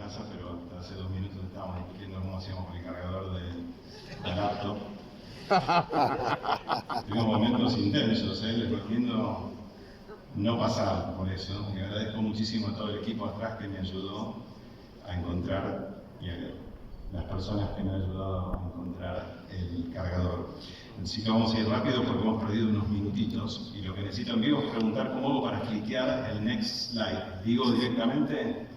casa, pero hasta hace 2 minutos estábamos discutiendo cómo hacíamos con el cargador del laptop. Tuvimos momentos intensos, les recomiendo no pasar por eso. Y agradezco muchísimo a todo el equipo atrás que me ayudó a encontrar, y a las personas que me han ayudado a encontrar el cargador. Así que vamos a ir rápido porque hemos perdido unos minutitos, y lo que necesito en vivo es preguntar cómo hago para cliquear el next slide. ¿Digo directamente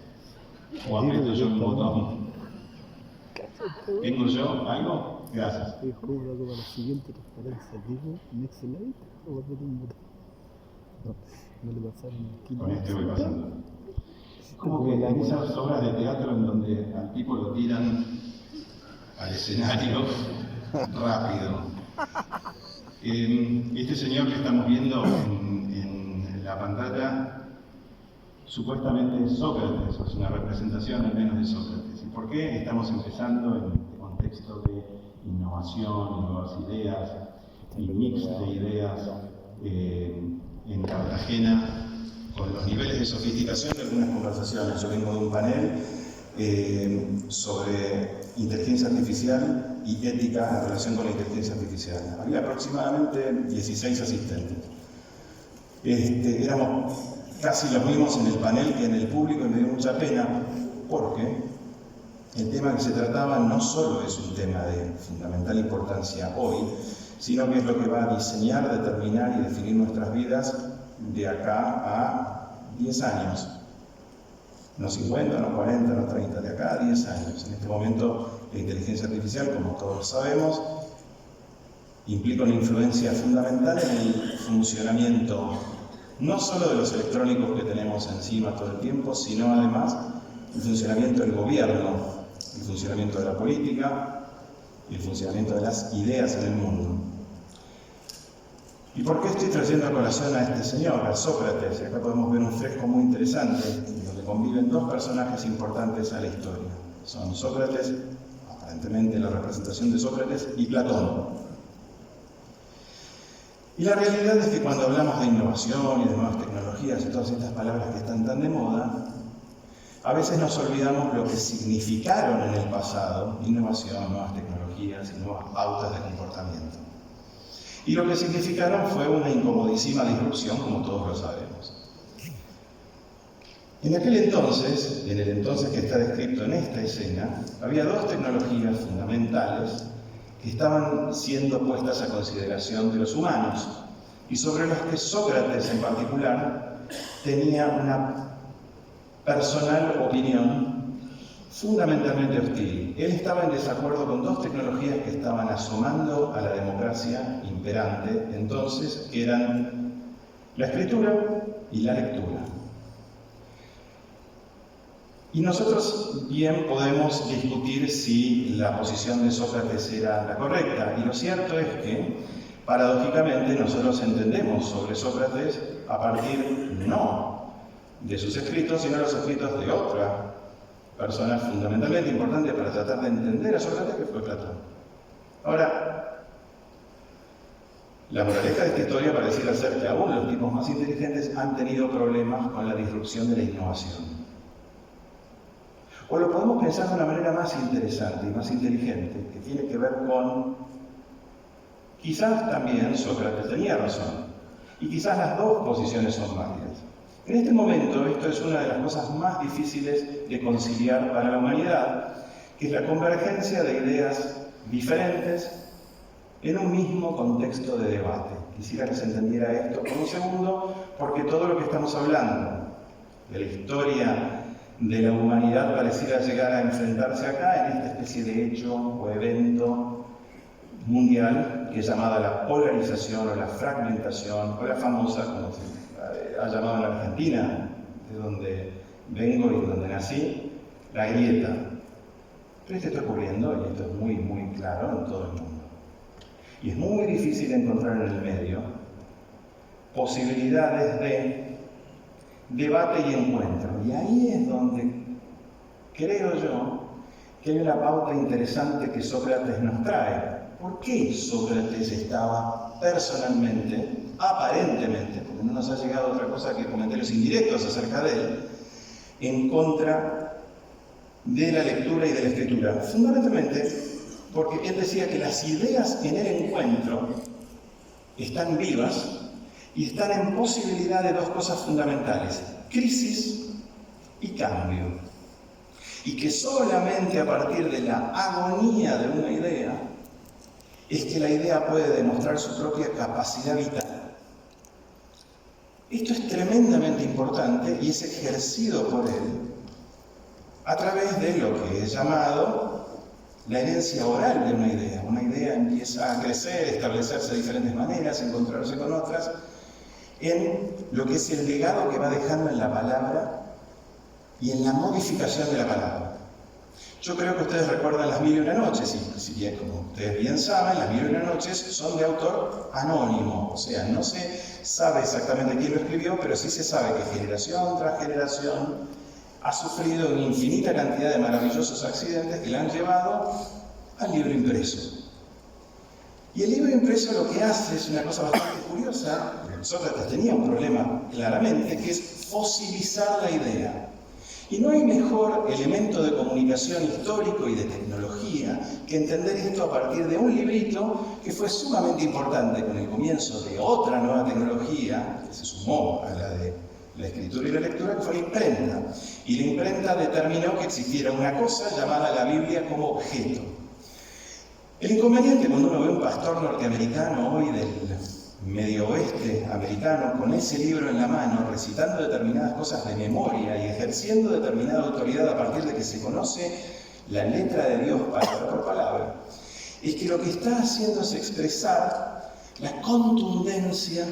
o aprieto yo un botón? ¿Tengo yo algo? Gracias. ¿Cómo lo hago para la siguiente transparencia? ¿Digo next slide o aprieto un botón? No le pasaron aquí. Con este voy pasando. Como que en esas obras de teatro en donde al tipo lo tiran al escenario rápido. Este señor que estamos viendo en la pantalla supuestamente es Sócrates, es una representación al menos de Sócrates. ¿Y por qué estamos empezando en este contexto de innovación, nuevas ideas y mix de ideas en Cartagena, con los niveles de sofisticación de algunas conversaciones? Yo vengo de un panel sobre inteligencia artificial y ética en relación con la inteligencia artificial. Había aproximadamente 16 asistentes. Éramos casi los mismos en el panel que en el público, y me dio mucha pena porque el tema que se trataba no solo es un tema de fundamental importancia hoy, sino que es lo que va a diseñar, determinar y definir nuestras vidas de acá a 10 años. No 50, no 40, no 30, de acá a 10 años. En este momento, la inteligencia artificial, como todos sabemos, implica una influencia fundamental en el funcionamiento no solo de los electrónicos que tenemos encima todo el tiempo, sino además el funcionamiento del gobierno, el funcionamiento de la política y el funcionamiento de las ideas en el mundo. ¿Y por qué estoy trayendo a colación a este señor, a Sócrates? Y acá podemos ver un fresco muy interesante, donde conviven dos personajes importantes a la historia. Son Sócrates, aparentemente la representación de Sócrates, y Platón. Y la realidad es que cuando hablamos de innovación y de nuevas tecnologías y todas estas palabras que están tan de moda, a veces nos olvidamos lo que significaron en el pasado innovación, nuevas tecnologías y nuevas pautas de comportamiento. Y lo que significaron fue una incomodísima disrupción, como todos lo sabemos. En aquel entonces, en el entonces que está descrito en esta escena, había dos tecnologías fundamentales que estaban siendo puestas a consideración de los humanos, y sobre las que Sócrates en particular tenía una personal opinión fundamentalmente hostil. Él estaba en desacuerdo con dos tecnologías que estaban asomando a la democracia imperante entonces, que eran la escritura y la lectura. Y nosotros bien podemos discutir si la posición de Sócrates era la correcta, y lo cierto es que, paradójicamente, nosotros entendemos sobre Sócrates a partir no de sus escritos, sino de los escritos de otra persona fundamentalmente importante para tratar de entender a Sócrates, que fue Platón. Ahora, la moraleja de esta historia pareciera ser que aún los tipos más inteligentes han tenido problemas con la disrupción de la innovación. O lo podemos pensar de una manera más interesante y más inteligente, que tiene que ver con, quizás también Sócrates tenía razón, y quizás las dos posiciones son válidas. En este momento, esto es una de las cosas más difíciles de conciliar para la humanidad, que es la convergencia de ideas diferentes en un mismo contexto de debate. Quisiera que se entendiera esto por un segundo, porque todo lo que estamos hablando de la historia de la humanidad pareciera llegar a enfrentarse acá en esta especie de hecho o evento mundial que es llamada la polarización o la fragmentación, o la famosa, como se ha llamado en la Argentina, de donde vengo y donde nací, la grieta. Pero esto está ocurriendo, y esto es muy, muy claro en todo el mundo. Y es muy difícil encontrar en el medio posibilidades de debate y encuentro. Y ahí es donde creo yo que hay una pauta interesante que Sócrates nos trae. ¿Por qué Sócrates estaba personalmente, aparentemente, porque no nos ha llegado otra cosa que comentarios indirectos acerca de él, en contra de la lectura y de la escritura? Fundamentalmente porque él decía que las ideas en el encuentro están vivas y están en posibilidad de dos cosas fundamentales: crisis y cambio. Y que solamente a partir de la agonía de una idea es que la idea puede demostrar su propia capacidad vital. Esto es tremendamente importante y es ejercido por él a través de lo que es llamado la herencia oral de una idea. Una idea empieza a crecer, establecerse de diferentes maneras, encontrarse con otras, en lo que es el legado que va dejando en la palabra y en la modificación de la palabra. Yo creo que ustedes recuerdan Las Mil y Una Noches, y si bien, como ustedes bien saben, Las Mil y Una Noches son de autor anónimo, o sea, no se sabe exactamente quién lo escribió, pero sí se sabe que generación tras generación ha sufrido una infinita cantidad de maravillosos accidentes que le han llevado al libro impreso. Y el libro impreso lo que hace es una cosa bastante curiosa, porque Sócrates tenía un problema claramente, que es fosilizar la idea. Y no hay mejor elemento de comunicación histórico y de tecnología que entender esto a partir de un librito que fue sumamente importante con el comienzo de otra nueva tecnología que se sumó a la de la escritura y la lectura, que fue la imprenta. Y la imprenta determinó que existiera una cosa llamada la Biblia como objeto. El inconveniente cuando uno ve un pastor norteamericano hoy del medio oeste americano con ese libro en la mano, recitando determinadas cosas de memoria y ejerciendo determinada autoridad a partir de que se conoce la letra de Dios palabra por palabra, es que lo que está haciendo es expresar la contundencia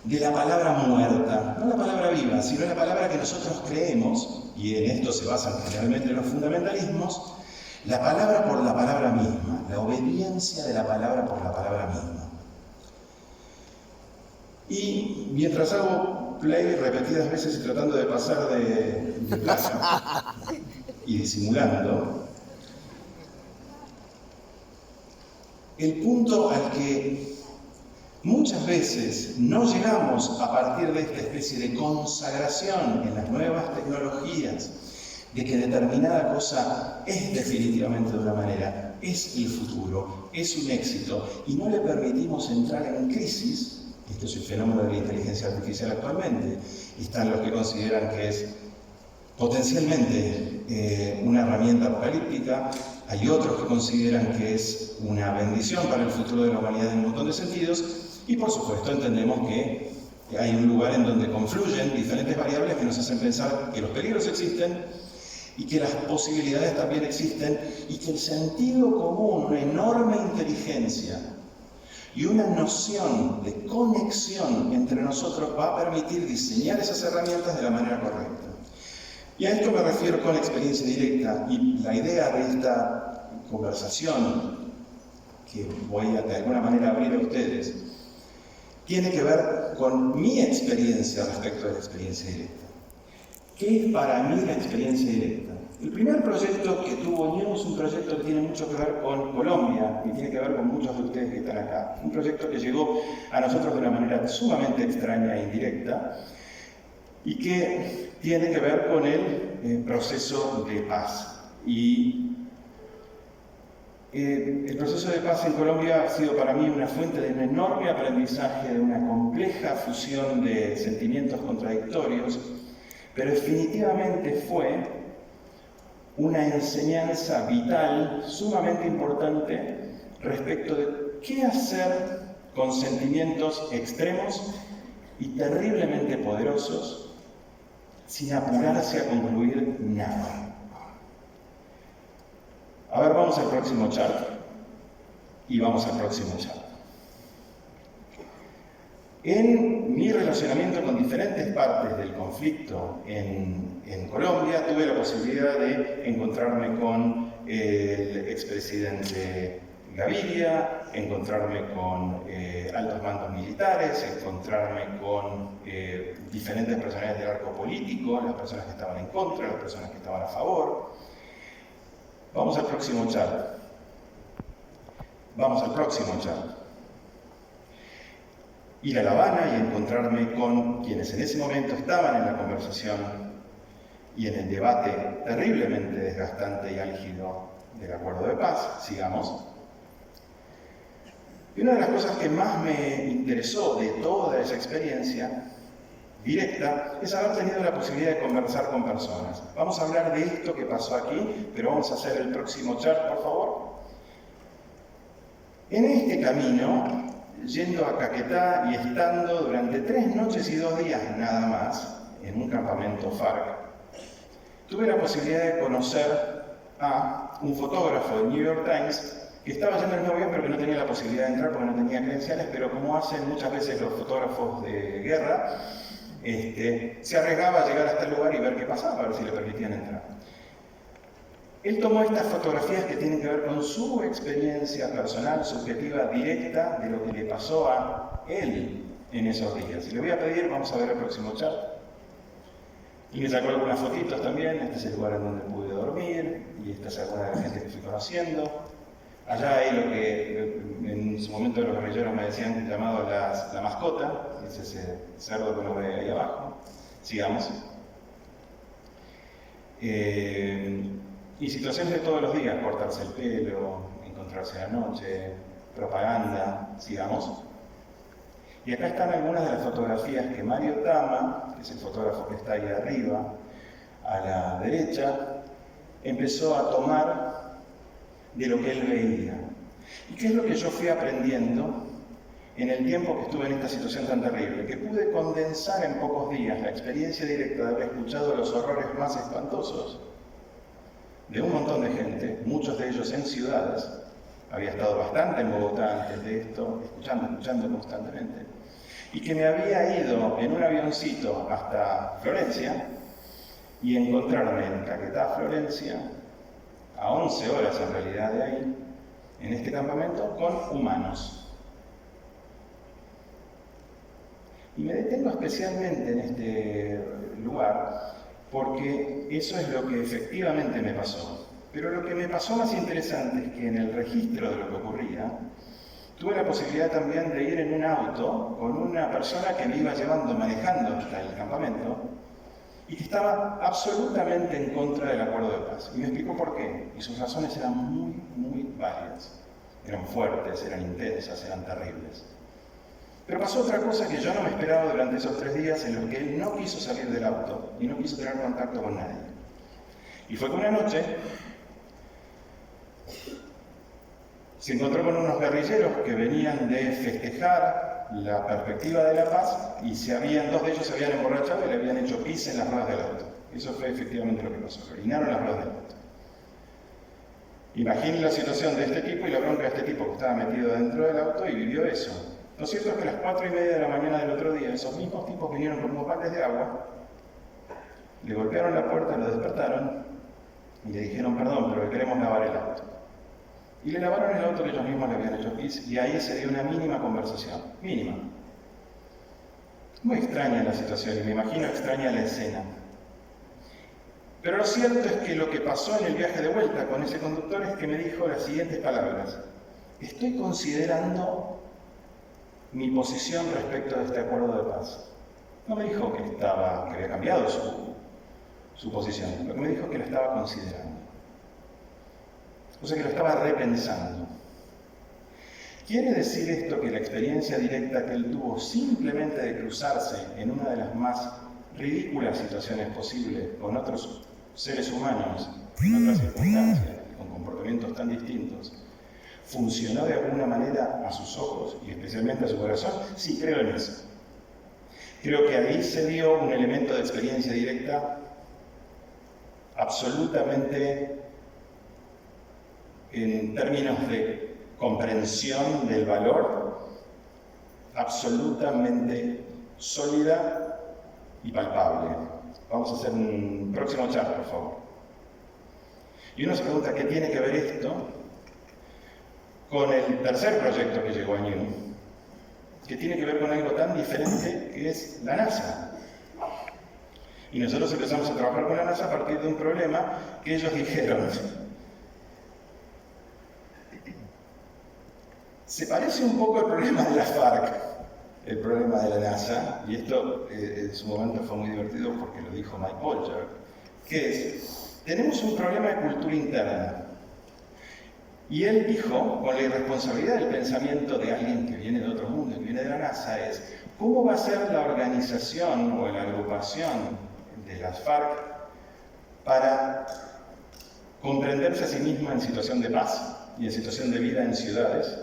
de la palabra muerta, no la palabra viva, sino la palabra que nosotros creemos, y en esto se basan generalmente los fundamentalismos, la palabra por la palabra misma, la obediencia de la palabra por la palabra misma. Y mientras hago play repetidas veces y tratando de pasar de plaza y disimulando, el punto al que muchas veces no llegamos a partir de esta especie de consagración en las nuevas tecnologías, de que determinada cosa es definitivamente de una manera, es el futuro, es un éxito, y no le permitimos entrar en crisis. Esto es el fenómeno de la inteligencia artificial actualmente. Están los que consideran que es potencialmente una herramienta apocalíptica, hay otros que consideran que es una bendición para el futuro de la humanidad en un montón de sentidos, y por supuesto entendemos que hay un lugar en donde confluyen diferentes variables que nos hacen pensar que los peligros existen y que las posibilidades también existen, y que el sentido común, una enorme inteligencia y una noción de conexión entre nosotros va a permitir diseñar esas herramientas de la manera correcta. Y a esto me refiero con la experiencia directa, y la idea de esta conversación que voy a de alguna manera abrir a ustedes tiene que ver con mi experiencia respecto de la experiencia directa. ¿Qué es para mí la experiencia directa? El primer proyecto que tuvo New es un proyecto que tiene mucho que ver con Colombia y tiene que ver con muchos de ustedes que están acá. Un proyecto que llegó a nosotros de una manera sumamente extraña e indirecta y que tiene que ver con el proceso de paz. Y el proceso de paz en Colombia ha sido para mí una fuente de un enorme aprendizaje, de una compleja fusión de sentimientos contradictorios, pero definitivamente fue una enseñanza vital sumamente importante respecto de qué hacer con sentimientos extremos y terriblemente poderosos sin apurarse a concluir nada. A ver, vamos al próximo chart. Y vamos al próximo chart. En mi relacionamiento con diferentes partes del conflicto en Colombia, tuve la posibilidad de encontrarme con el expresidente Gaviria, encontrarme con altos mandos militares, encontrarme con diferentes personajes del arco político, las personas que estaban en contra, las personas que estaban a favor. Vamos al próximo chart. Vamos al próximo chart. Ir a La Habana y encontrarme con quienes en ese momento estaban en la conversación y en el debate terriblemente desgastante y álgido del acuerdo de paz, sigamos. Y una de las cosas que más me interesó de toda esa experiencia directa es haber tenido la posibilidad de conversar con personas. Vamos a hablar de esto que pasó aquí, pero vamos a hacer el próximo chart, por favor. En este camino, yendo a Caquetá y estando durante 3 noches y 2 días nada más en un campamento FARC, tuve la posibilidad de conocer a un fotógrafo del New York Times que estaba yendo en avión pero que no tenía la posibilidad de entrar porque no tenía credenciales, pero como hacen muchas veces los fotógrafos de guerra, se arriesgaba a llegar hasta el lugar y ver qué pasaba, a ver si le permitían entrar. Él tomó estas fotografías que tienen que ver con su experiencia personal, subjetiva, directa, de lo que le pasó a él en esos días. Y le voy a pedir, vamos a ver el próximo chat. Y me sacó algunas fotitos también. Este es el lugar en donde pude dormir, y esta es alguna de la gente que fui conociendo. Allá hay lo que en su momento los guerrilleros me decían llamado la mascota, es ese cerdo que uno ve ahí abajo. Sigamos. Y situaciones de todos los días, cortarse el pelo, encontrarse a la noche, propaganda, sigamos. Y acá están algunas de las fotografías que Mario Tama, que es el fotógrafo que está ahí arriba, a la derecha, empezó a tomar de lo que él veía. ¿Y qué es lo que yo fui aprendiendo en el tiempo que estuve en esta situación tan terrible? Que pude condensar en pocos días la experiencia directa de haber escuchado los horrores más espantosos de un montón de gente, muchos de ellos en ciudades. Había estado bastante en Bogotá antes de esto, escuchando constantemente. Y que me había ido en un avioncito hasta Florencia y encontrarme en Caquetá, Florencia, a 11 horas en realidad de ahí, en este campamento, con humanos. Y me detengo especialmente en este lugar porque eso es lo que efectivamente me pasó. Pero lo que me pasó más interesante es que en el registro de lo que ocurría, tuve la posibilidad también de ir en un auto con una persona que me iba llevando, manejando hasta el campamento, y que estaba absolutamente en contra del acuerdo de paz. Y me explicó por qué. Y sus razones eran muy, muy válidas. Eran fuertes, eran intensas, eran terribles. Pero pasó otra cosa que yo no me esperaba durante esos 3 días en los que él no quiso salir del auto y no quiso tener contacto con nadie. Y fue que una noche se encontró con unos guerrilleros que venían de festejar la perspectiva de la paz y 2 de ellos se habían emborrachado y le habían hecho pis en las ruedas del auto. Eso fue efectivamente lo que pasó, orinaron las ruedas del auto. Imaginen la situación de este tipo y la bronca de este tipo que estaba metido dentro del auto y vivió eso. Lo cierto es que a las 4:30 de la mañana del otro día, esos mismos tipos vinieron con unos baldes de agua, le golpearon la puerta, lo despertaron y le dijeron: perdón, pero le queremos lavar el auto. Y le lavaron el auto que ellos mismos le habían hecho pis, y ahí se dio una mínima conversación. Mínima. Muy extraña la situación, y me imagino extraña la escena. Pero lo cierto es que lo que pasó en el viaje de vuelta con ese conductor es que me dijo las siguientes palabras: estoy considerando mi posición respecto de este acuerdo de paz. No me dijo que había cambiado su posición, lo que me dijo es que lo estaba considerando. O sea que lo estaba repensando. ¿Quiere decir esto que la experiencia directa que él tuvo simplemente de cruzarse en una de las más ridículas situaciones posibles con otros seres humanos, en otras circunstancias, con comportamientos tan distintos, funcionó de alguna manera a sus ojos y especialmente a su corazón? Sí, creo en eso. Creo que ahí se dio un elemento de experiencia directa absolutamente, en términos de comprensión del valor, absolutamente sólida y palpable. Vamos a hacer un próximo chat, por favor. Y uno se pregunta: ¿qué tiene que ver esto con el tercer proyecto que llegó a New? Que tiene que ver con algo tan diferente que es la NASA. Y nosotros empezamos a trabajar con la NASA a partir de un problema que ellos dijeron: se parece un poco al problema de la FARC, el problema de la NASA, y esto en su momento fue muy divertido porque lo dijo Mike Bolger, que es, tenemos un problema de cultura interna. Y él dijo, con la irresponsabilidad del pensamiento de alguien que viene de otro mundo, que viene de la NASA, es, ¿cómo va a ser la organización o la agrupación de las FARC para comprenderse a sí misma en situación de paz y en situación de vida en ciudades?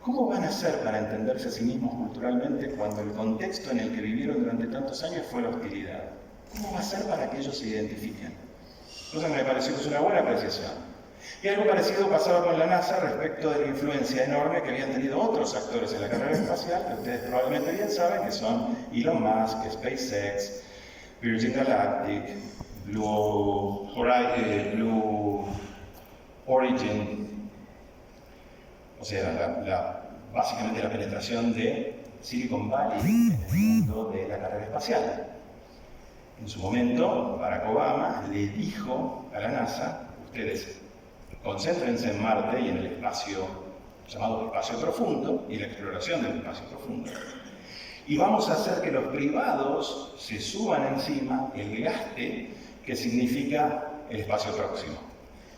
¿Cómo van a hacer para entenderse a sí mismos culturalmente cuando el contexto en el que vivieron durante tantos años fue la hostilidad? ¿Cómo va a ser para que ellos se identifiquen? Cosa que me pareció que es una buena apreciación. Y algo parecido pasaba con la NASA respecto de la influencia enorme que habían tenido otros actores en la carrera espacial, que ustedes probablemente bien saben, que son Elon Musk, SpaceX, Virgin Galactic, Blue Origin, o sea, básicamente la penetración de Silicon Valley en el mundo de la carrera espacial. En su momento, Barack Obama le dijo a la NASA, ustedes concéntrense en Marte y en el espacio llamado espacio profundo y la exploración del espacio profundo. Y vamos a hacer que los privados se suban encima el gaste que significa el espacio próximo.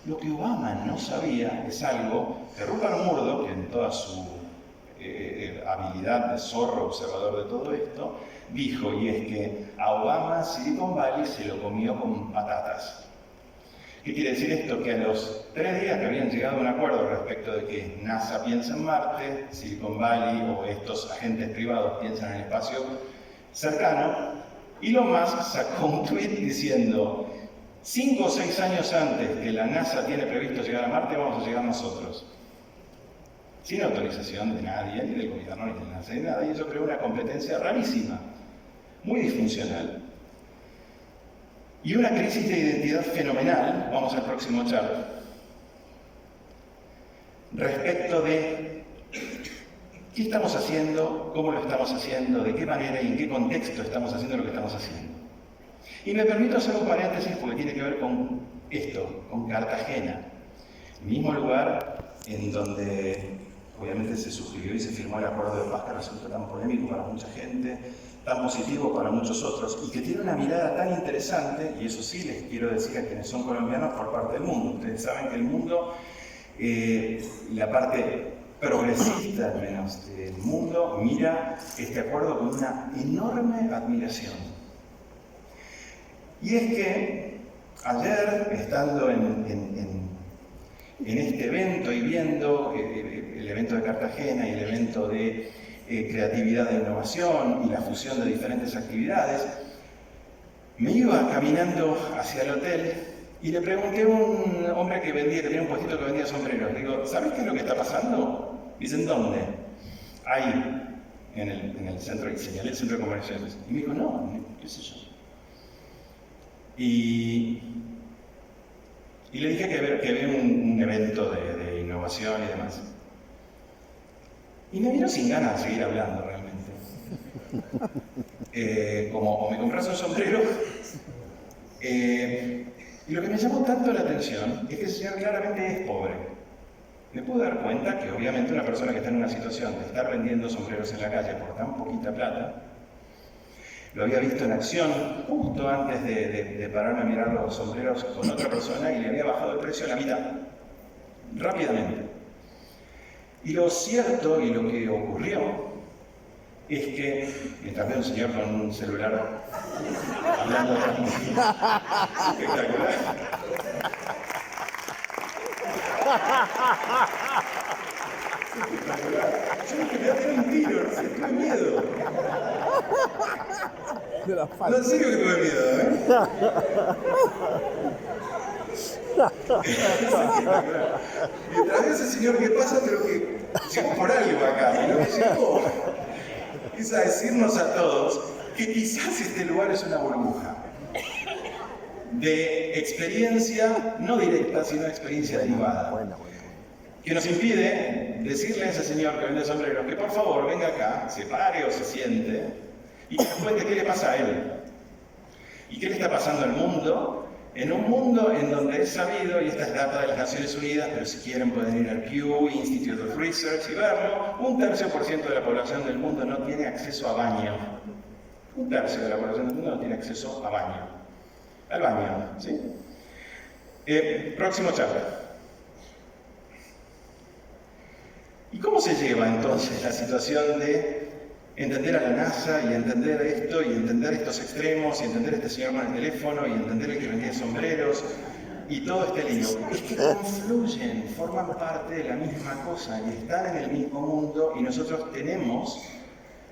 Lo que Obama no sabía es algo que Rupert Murdoch, que en toda su habilidad de zorro observador de todo esto, dijo, y es que a Obama Silicon Valley se lo comió con patatas. ¿Qué quiere decir esto? Que a los 3 días que habían llegado a un acuerdo respecto de que NASA piensa en Marte, Silicon Valley o estos agentes privados piensan en el espacio cercano, Elon Musk sacó un tweet diciendo 5 o 6 años antes que la NASA tiene previsto llegar a Marte, vamos a llegar nosotros. Sin autorización de nadie, ni del gobierno, ni de la NASA, ni nada, y eso creó una competencia rarísima, muy disfuncional. Y una crisis de identidad fenomenal, vamos al próximo chart, respecto de qué estamos haciendo, cómo lo estamos haciendo, de qué manera y en qué contexto estamos haciendo lo que estamos haciendo. Y me permito hacer un paréntesis porque tiene que ver con esto, con Cartagena, el mismo lugar en donde obviamente se suscribió y se firmó el acuerdo de paz que resulta tan polémico para mucha gente, tan positivo para muchos otros, y que tiene una mirada tan interesante, y eso sí les quiero decir a quienes son colombianos por parte del mundo. Ustedes saben que el mundo, la parte progresista al menos del mundo, mira este acuerdo con una enorme admiración. Y es que ayer, estando en este evento y viendo el evento de Cartagena y el evento de creatividad e innovación y la fusión de diferentes actividades, me iba caminando hacia el hotel y le pregunté a un hombre que tenía un puestito que vendía sombreros, digo, ¿sabes qué es lo que está pasando? Dicen, ¿dónde? Ahí, en el centro, y señalé el centro de conversaciones. Y me dijo, no, qué sé yo. Y le dije que ve un evento de innovación y demás. Y me vino sin ganas de seguir hablando realmente. Como o me compras un sombrero. Y lo que me llamó tanto la atención es que ese señor claramente es pobre. Me puedo dar cuenta que obviamente una persona que está en una situación de estar vendiendo sombreros en la calle por tan poquita plata, lo había visto en acción justo antes de pararme a mirar los sombreros con otra persona y le había bajado el precio a la mitad, rápidamente. Y lo cierto y lo que ocurrió es que, mientras veo a un señor con un celular hablando espectacular, yo me quería hacer un tiro, no sé, tuve miedo. No, en serio que tuve miedo, Mientras veo a ese señor que pasa, pero que llegó por algo acá, y lo que llegó es a decirnos a todos que quizás este lugar es una burbuja de experiencia no directa, sino experiencia derivada, que nos impide decirle a ese señor que vende sombreros que por favor venga acá, se pare o se siente y que nos cuente qué le pasa a él y qué le está pasando al mundo, en un mundo en donde es sabido, y esta es data de las Naciones Unidas, pero si quieren pueden ir al Pew Institute of Research y verlo, 1/3% de la población del mundo no tiene acceso a baño. 1/3 de la población del mundo no tiene acceso a baño. al baño, ¿sí? Próximo charla. ¿Y cómo se lleva entonces la situación de entender a la NASA y entender esto y entender estos extremos y entender a este señor con el teléfono y entender el que vendía sombreros y todo este lío? Es que confluyen, forman parte de la misma cosa y están en el mismo mundo, y nosotros tenemos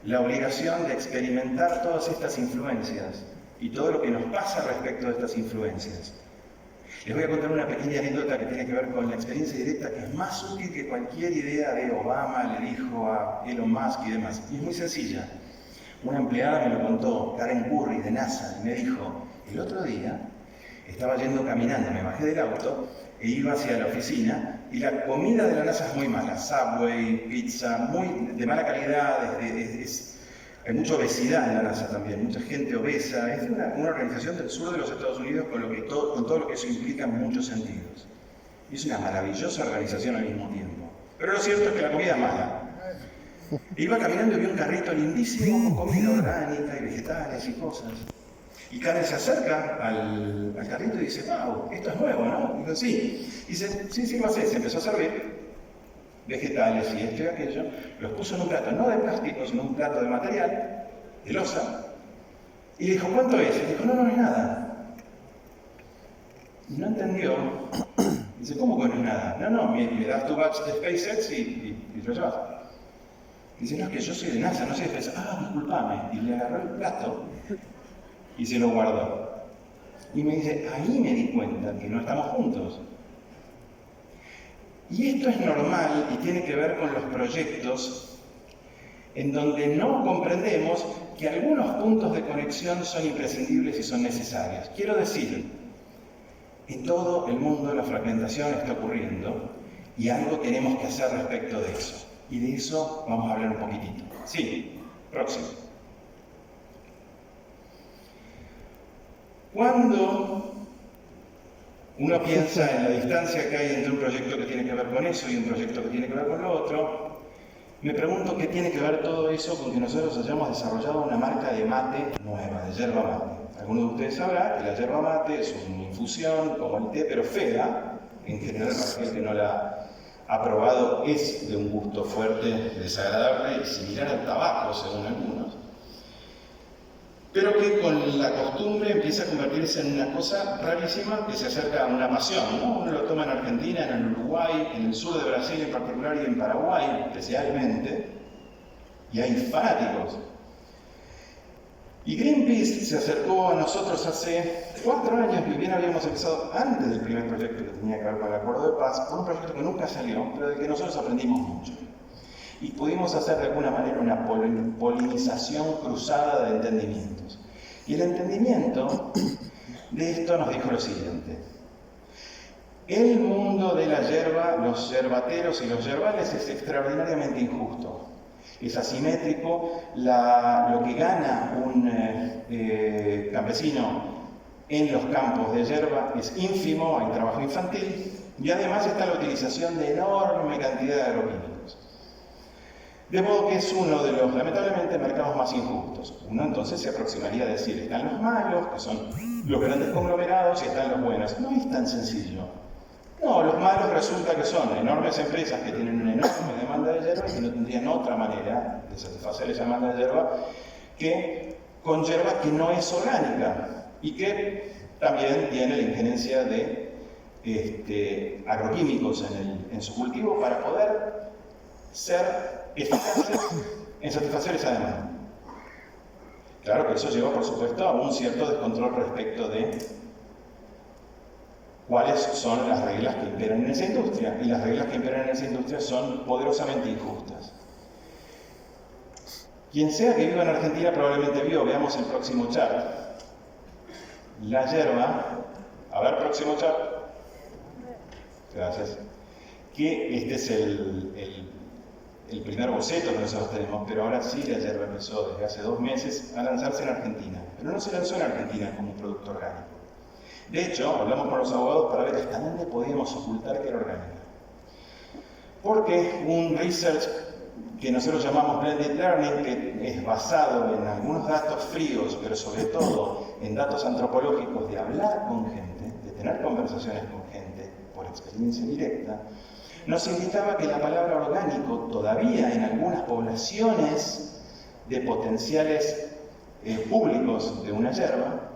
la obligación de experimentar todas estas influencias y todo lo que nos pasa respecto de estas influencias. Les voy a contar una pequeña anécdota que tiene que ver con la experiencia directa, que es más útil que cualquier idea de Obama le dijo a Elon Musk y demás. Y es muy sencilla. Una empleada me lo contó, Karen Curry de NASA, y me dijo: el otro día estaba yendo caminando, me bajé del auto e iba hacia la oficina, y la comida de la NASA es muy mala. Subway, pizza, muy de mala calidad, hay mucha obesidad en la NASA también, mucha gente obesa. Es una organización del sur de los Estados Unidos con todo lo que eso implica en muchos sentidos. Y es una maravillosa organización al mismo tiempo. Pero lo cierto es que la comida es mala. Iba caminando y vi un carrito lindísimo con comida orgánica y vegetales y cosas. Y Karen se acerca al carrito y dice: wow, esto es nuevo, ¿no? Y digo: sí. Y dice: sí, lo sé. Se empezó a servir vegetales y esto y aquello, los puso en un plato, no de plástico, sino un plato de material, de loza, y le dijo: ¿cuánto es? Y dijo: no es nada. Y no entendió. Dice: ¿cómo que no es nada? No, me das tu batch de SpaceX y lo llevas. Dice: no, es que yo soy de NASA, no soy de SpaceX. Disculpame. Y le agarró el plato y se lo guardó. Y me dice: ahí me di cuenta que no estamos juntos. Y esto es normal y tiene que ver con los proyectos en donde no comprendemos que algunos puntos de conexión son imprescindibles y son necesarios. Quiero decir, en todo el mundo la fragmentación está ocurriendo y algo tenemos que hacer respecto de eso. Y de eso vamos a hablar un poquitito. Sí, próximo. Cuando uno piensa en la distancia que hay entre un proyecto que tiene que ver con eso y un proyecto que tiene que ver con lo otro, me pregunto qué tiene que ver todo eso con que nosotros hayamos desarrollado una marca de mate nueva, de yerba mate. Algunos de ustedes sabrán que la yerba mate es una infusión como el té, pero fea. En general, para aquel que no la ha probado, es de un gusto fuerte, desagradable y similar al tabaco, según algunos. Pero que con la costumbre empieza a convertirse en una cosa rarísima que se acerca a una pasión, ¿no? Uno lo toma en Argentina, en el Uruguay, en el sur de Brasil en particular y en Paraguay especialmente, y hay fanáticos. Y Greenpeace se acercó a nosotros hace 4 años, y bien habíamos empezado antes del primer proyecto que tenía que ver con el Acuerdo de Paz, con un proyecto que nunca salió, pero del que nosotros aprendimos mucho. Y pudimos hacer de alguna manera una polinización cruzada de entendimientos. Y el entendimiento de esto nos dijo lo siguiente: el mundo de la yerba, los yerbateros y los yerbales es extraordinariamente injusto. Es asimétrico, lo que gana un campesino en los campos de yerba es ínfimo, hay trabajo infantil, y además está la utilización de enorme cantidad de agroquímicos. De modo que es uno de los, lamentablemente, mercados más injustos. Uno entonces se aproximaría a decir: están los malos, que son los grandes conglomerados, y están los buenos. No es tan sencillo. No, los malos resulta que son enormes empresas que tienen una enorme demanda de yerba y que no tendrían otra manera de satisfacer esa demanda de yerba que con yerba que no es orgánica y que también tiene la injerencia de agroquímicos en su cultivo para poder ser eficaces en satisfacer esa demanda. Claro que eso lleva, por supuesto, a un cierto descontrol respecto de cuáles son las reglas que imperan en esa industria. Y las reglas que imperan en esa industria son poderosamente injustas. Quien sea que viva en Argentina probablemente vio, veamos el próximo chart. La yerba, a ver, próximo chart. Gracias. Que este es el primer boceto que nosotros tenemos, pero ahora sí la yerba empezó desde hace 2 meses a lanzarse en Argentina. Pero no se lanzó en Argentina como un producto orgánico. De hecho, hablamos con los abogados para ver hasta dónde podíamos ocultar que era orgánica. Porque un research que nosotros llamamos blended learning, que es basado en algunos datos fríos, pero sobre todo en datos antropológicos de hablar con gente, de tener conversaciones con gente por experiencia directa, nos indicaba que la palabra orgánico todavía en algunas poblaciones de potenciales públicos de una yerba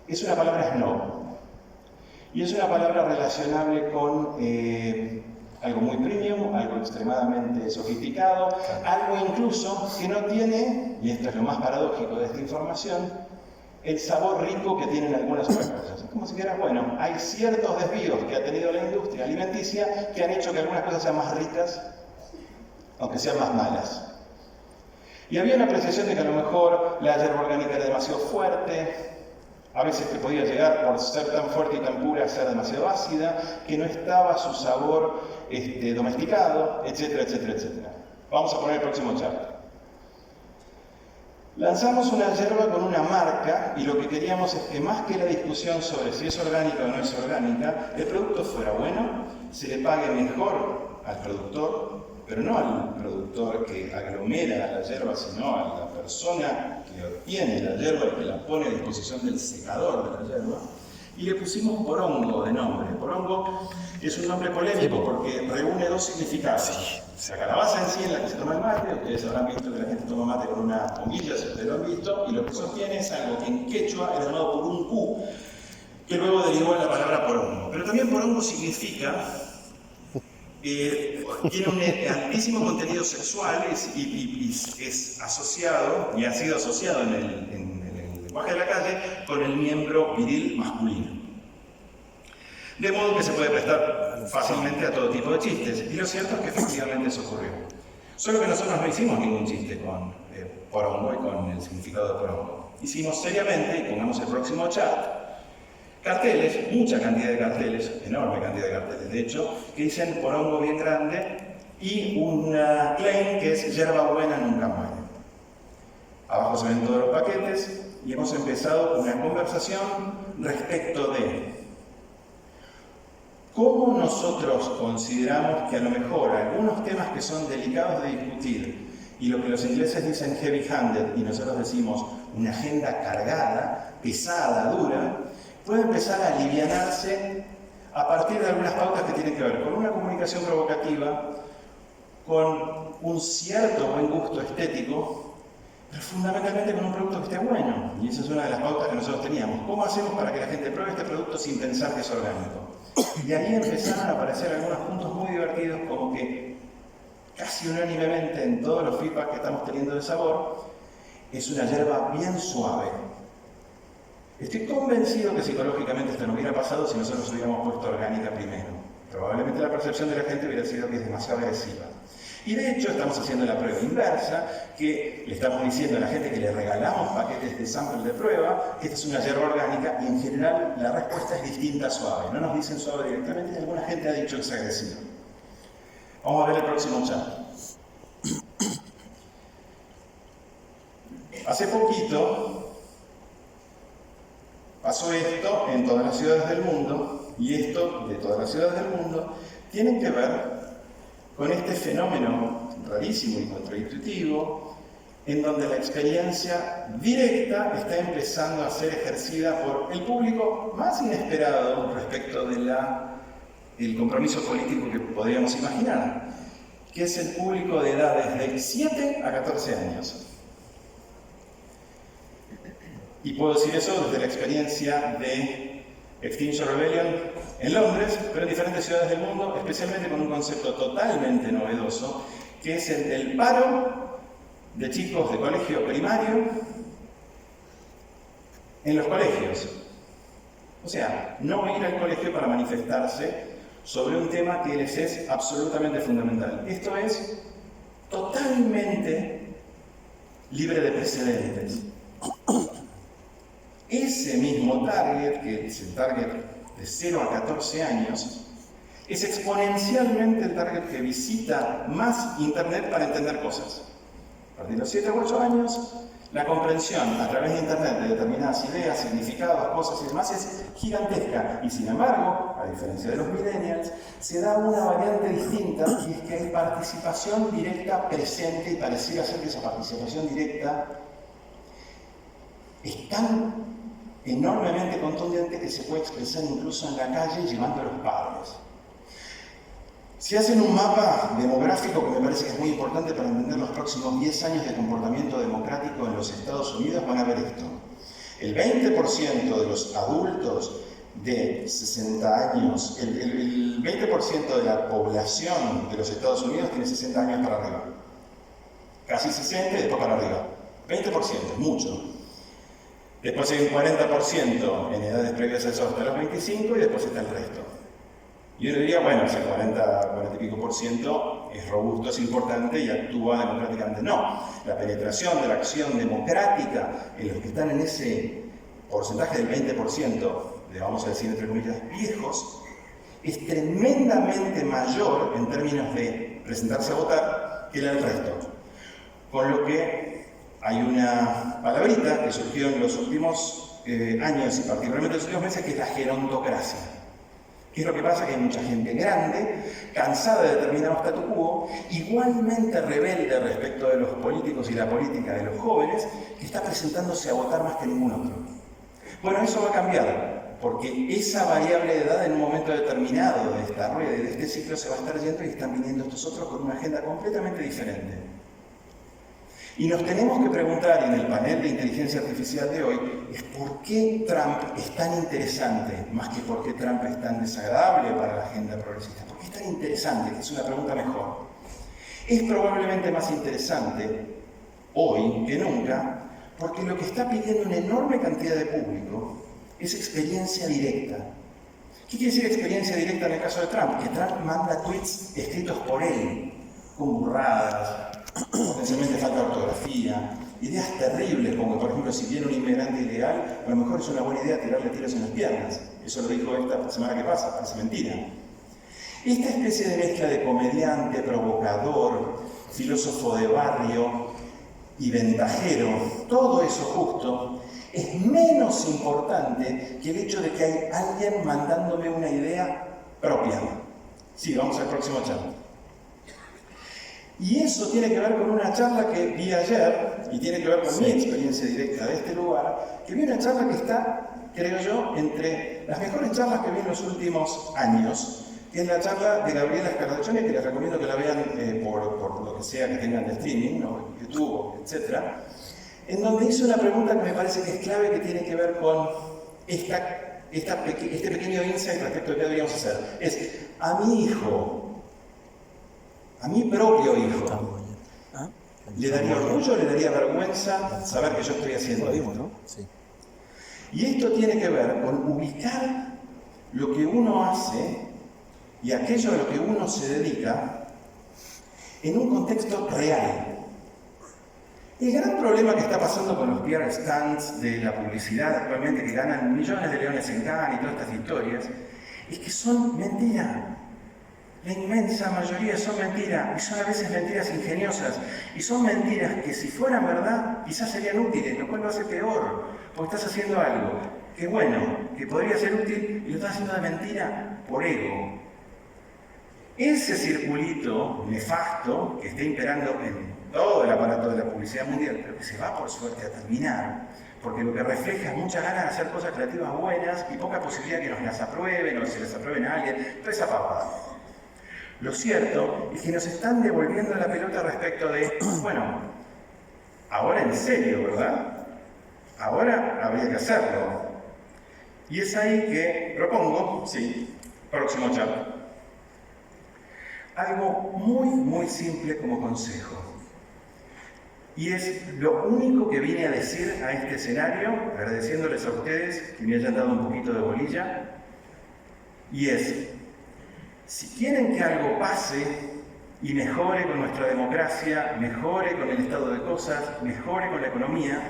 es una palabra snob. Y es una palabra relacionable con algo muy premium, algo extremadamente sofisticado, algo incluso que no tiene, y esto es lo más paradójico de esta información, el sabor rico que tienen algunas otras cosas. Es como si dijera, bueno, hay ciertos desvíos que ha tenido la industria alimenticia que han hecho que algunas cosas sean más ricas, aunque sean más malas. Y había una apreciación de que a lo mejor la yerba orgánica era demasiado fuerte, a veces que podía llegar por ser tan fuerte y tan pura a ser demasiado ácida, que no estaba su sabor domesticado, etcétera, etcétera, etcétera. Vamos a poner el próximo chart. Lanzamos una yerba con una marca y lo que queríamos es que más que la discusión sobre si es orgánica o no es orgánica, el producto fuera bueno, se le pague mejor al productor, pero no al productor que aglomera la yerba, sino a la persona que obtiene la yerba y que la pone a disposición del secador de la yerba. Y le pusimos porongo de nombre. Porongo es un nombre polémico porque reúne dos significados. La calabaza en sí en la que se toma el mate, ustedes habrán visto que la gente toma mate con una bombilla, si ustedes lo han visto, y lo que sostiene es algo que en quechua era llamado por un Q, que luego derivó en la palabra porongo. Pero también porongo significa tiene un altísimo contenido sexual y es asociado, y ha sido asociado en el lenguaje de la calle, con el miembro viril masculino. De modo que se puede prestar fácilmente a todo tipo de chistes, y lo cierto es que efectivamente eso ocurrió. Solo que nosotros no hicimos ningún chiste con porongo y con el significado de porongo. Hicimos seriamente, y pongamos el próximo chat, carteles, mucha cantidad de carteles, enorme cantidad de carteles, de hecho, que dicen porongo bien grande y una claim que es yerba buena nunca muere. Abajo se ven todos los paquetes y hemos empezado una conversación respecto de cómo nosotros consideramos que a lo mejor algunos temas que son delicados de discutir y lo que los ingleses dicen heavy-handed y nosotros decimos una agenda cargada, pesada, dura, puede empezar a alivianarse a partir de algunas pautas que tienen que ver con una comunicación provocativa, con un cierto buen gusto estético, pero fundamentalmente con un producto que esté bueno. Y esa es una de las pautas que nosotros teníamos. ¿Cómo hacemos para que la gente pruebe este producto sin pensar que es orgánico? Y ahí empezaron a aparecer algunos puntos muy divertidos, como que casi unánimemente en todos los feedback que estamos teniendo de sabor, es una yerba bien suave. Estoy convencido que psicológicamente esto no hubiera pasado si nosotros hubiéramos puesto orgánica primero. Probablemente la percepción de la gente hubiera sido que es demasiado agresiva. Y de hecho estamos haciendo la prueba inversa, que le estamos diciendo a la gente que le regalamos paquetes de sample de prueba, que esta es una yerba orgánica, y en general la respuesta es distinta a suave. No nos dicen suave directamente y alguna gente ha dicho que es agresiva. Vamos a ver el próximo chat. Hace poquito pasó esto en todas las ciudades del mundo, y esto de todas las ciudades del mundo tienen que ver con este fenómeno rarísimo y contraintuitivo, en donde la experiencia directa está empezando a ser ejercida por el público más inesperado respecto del compromiso político que podríamos imaginar, que es el público de edades de 7 a 14 años. Y puedo decir eso desde la experiencia de Extinction Rebellion en Londres, pero en diferentes ciudades del mundo, especialmente con un concepto totalmente novedoso, que es el del paro de chicos de colegio primario en los colegios. O sea, no ir al colegio para manifestarse sobre un tema que les es absolutamente fundamental. Esto es totalmente libre de precedentes. Ese mismo target, que es el target de 0 a 14 años, es exponencialmente el target que visita más Internet para entender cosas. A partir de los 7 u 8 años, la comprensión a través de Internet de determinadas ideas, significados, cosas y demás es gigantesca. Y sin embargo, a diferencia de los millennials, se da una variante distinta, y es que hay participación directa presente, y pareciera ser que esa participación directa es tan enormemente contundente que se puede expresar incluso en la calle llevando a los padres. Si hacen un mapa demográfico, que me parece que es muy importante para entender los próximos 10 años de comportamiento democrático en los Estados Unidos, van a ver esto. El 20% de los adultos de 60 años, el 20% de la población de los Estados Unidos tiene 60 años para arriba. Casi 60 y después para arriba. 20%, es mucho. Después hay un 40% en edades previas a eso hasta los 25 y después está el resto. Y uno diría, bueno, ese 40 y pico % es robusto, es importante y actúa democráticamente. No, la penetración de la acción democrática en los que están en ese porcentaje del 20%, de, vamos a decir entre comillas, viejos, es tremendamente mayor en términos de presentarse a votar que el del resto. Con lo que hay una palabrita que surgió en los últimos años y particularmente en los últimos meses, que es la gerontocracia. ¿Qué es lo que pasa? Que hay mucha gente grande, cansada de determinado statu quo, igualmente rebelde respecto de los políticos y la política de los jóvenes, que está presentándose a votar más que ningún otro. Bueno, eso va a cambiar, porque esa variable de edad en un momento determinado de esta rueda y de este ciclo se va a estar yendo y están viniendo estos otros con una agenda completamente diferente. Y nos tenemos que preguntar en el panel de inteligencia artificial de hoy es por qué Trump es tan interesante, más que por qué Trump es tan desagradable para la agenda progresista. ¿Por qué es tan interesante? Que es una pregunta mejor. Es probablemente más interesante hoy que nunca, porque lo que está pidiendo una enorme cantidad de público es experiencia directa. ¿Qué quiere decir experiencia directa en el caso de Trump? Que Trump manda tweets escritos por él, con burradas, potencialmente falta de ortografía, ideas terribles, como por ejemplo si viene un inmigrante ilegal, a lo mejor es una buena idea tirarle tiros en las piernas. Eso lo dijo esta semana que pasa, parece mentira. Esta especie de mezcla de comediante, provocador, filósofo de barrio y ventajero, todo eso justo, es menos importante que el hecho de que hay alguien mandándome una idea propia. Sí, vamos al próximo chat. Y eso tiene que ver con una charla que vi ayer, y tiene que ver con mi experiencia directa de este lugar, que vi una charla que está, creo yo, entre las mejores charlas que vi en los últimos años, que es la charla de Gabriela Scarlaccioni, que les recomiendo que la vean por lo que sea que tengan de streaming, ¿no? YouTube, etc., en donde hizo una pregunta que me parece que es clave, que tiene que ver con este pequeño insight respecto de qué deberíamos hacer. Es, a mi hijo, a mi propio hijo, ¿le daría orgullo, le daría vergüenza saber que yo estoy haciendo esto? ¿No? Sí. Y esto tiene que ver con ubicar lo que uno hace y aquello a lo que uno se dedica en un contexto real. El gran problema que está pasando con los PR stunts de la publicidad actualmente, que ganan millones de leones en Cannes y todas estas historias, es que son mentira. La inmensa mayoría son mentiras, y son a veces mentiras ingeniosas, y son mentiras que si fueran verdad quizás serían útiles, lo cual lo hace peor, porque estás haciendo algo que bueno, que podría ser útil, y lo estás haciendo de mentira por ego. Ese circulito nefasto que está imperando en todo el aparato de la publicidad mundial, pero que se va por suerte a terminar, porque lo que refleja es muchas ganas de hacer cosas creativas buenas y poca posibilidad que nos las aprueben o se las aprueben a alguien, toda esa pavada. Lo cierto es que nos están devolviendo la pelota respecto de, bueno, ahora en serio, ¿verdad? Ahora habría que hacerlo. Y es ahí que propongo, sí, próximo chat, algo muy simple como consejo. Y es lo único que vine a decir a este escenario, agradeciéndoles a ustedes que me hayan dado un poquito de bolilla, y es, si quieren que algo pase y mejore con nuestra democracia, mejore con el estado de cosas, mejore con la economía,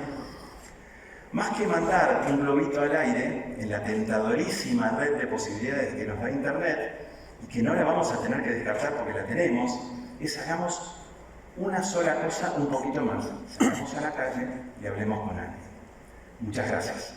más que mandar un globito al aire en la tentadorísima red de posibilidades que nos da Internet, y que no la vamos a tener que descartar porque la tenemos, es hagamos una sola cosa un poquito más. Salgamos a la calle y hablemos con alguien. Muchas gracias.